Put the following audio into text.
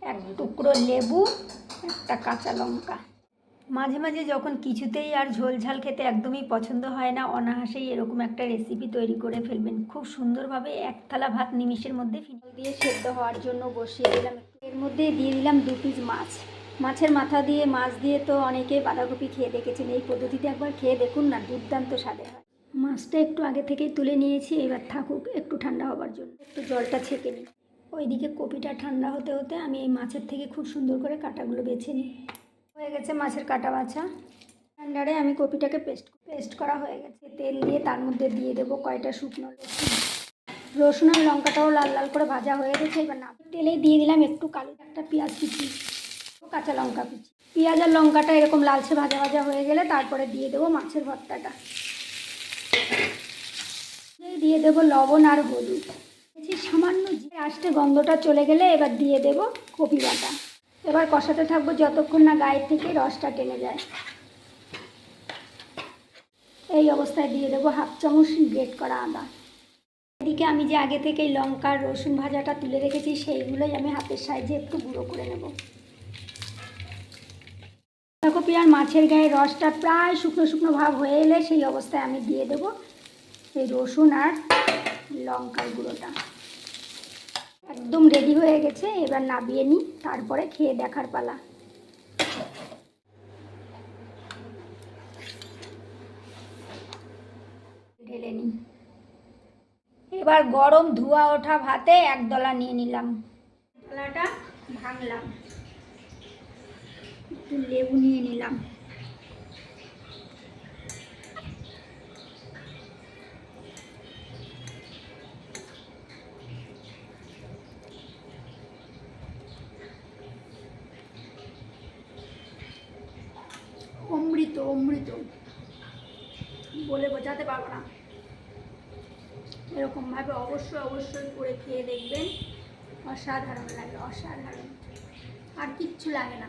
এক টুকরো লেবু, একটা কাঁচা লঙ্কা। মাঝে মাঝে যখন কিছুতেই আর ঝোল ঝাল খেতে একদমই পছন্দ হয় না, অনায়াসেই এরকম একটা রেসিপি তৈরি করে ফেলবেন। খুব সুন্দরভাবে এক থালা ভাত নিমিষের মধ্যে ফিনিয়ে দিয়ে সেদ্ধ হওয়ার জন্য বসিয়ে দিলাম। এর মধ্যে দিয়ে দিলাম 2 পিস মাছ। মাছের মাথা দিয়ে মাছ দিয়ে তো অনেকে বাঁধাকপি খেয়ে দেখেছেন, এই পদ্ধতিতে একবার খেয়ে দেখুন না, দুর্দান্ত স্বাদে হয়। মাছটা একটু আগে থেকেই তুলে নিয়েছি, এবার থাকুক একটু ঠান্ডা হবার জন্য। একটু জলটা ছেঁকে নিই। ওইদিকে কপিটা ঠান্ডা হতে হতে আমি এই মাছের থেকে খুব সুন্দর করে কাঁটাগুলো বেছে নিই। হয়ে গেছে মাছের কাটা বাছা। ঠান্ডারে আমি কপিটাকে পেস্ট করা হয়ে গেছে। তেল দিয়ে তার মধ্যে দিয়ে দেবো কয়টা শুকনো রসুন আর লঙ্কাটাও লাল লাল করে ভাজা হয়ে গেছে। এবার না তেলেই দিয়ে দিলাম একটু কালো একটা পেঁয়াজ কুচি, কাঁচা লঙ্কা কুচি। পেঁয়াজ আর লঙ্কাটা এরকম লালচে ভাজা ভাজা হয়ে গেলে তারপরে দিয়ে দেবো মাছের ভর্তাটা। দিয়ে দেবো লবণ আর হলুদ, সামান্য আস্তে গন্ধটা চলে গেলে এবার দিয়ে দেবো কপি বাটা। এবার কষাতে থাকবো যতক্ষণ না গায়ের থেকে রসটা টেনে যায়। এই অবস্থায় দিয়ে দেবো 1/2 চামচ গ্রেট করা আদা। এদিকে আমি যে আগে থেকেই লঙ্কা রসুন ভাজাটা তুলে রেখেছি, সেইগুলোই আমি হাতের সাহায্যে একটু গুঁড়ো করে নেব। বাঁধাকপি আর মাছের গায়ে রসটা প্রায় শুকনো শুকনো ভাব হয়ে এলে সেই অবস্থায় আমি দিয়ে দেবো এই রসুন আর লঙ্কার গুঁড়োটা। একদম রেডি হয়ে গেছে, এবার নামিয়ে নিই, তারপরে খেয়ে দেখার পালা। ঢেলে নিই। এবার গরম ধোয়া ওঠা ভাতে এক ডলা নিয়ে নিলাম। ডলাটা ভাঙলাম, একটু লেবু নিয়ে নিলাম। অমৃত অমৃত বলে বোঝাতে পারবো না। এরকমভাবে অবশ্যই করে খেয়ে দেখবেন, অসাধারণ লাগে, অসাধারণ। আর কিচ্ছু লাগে না।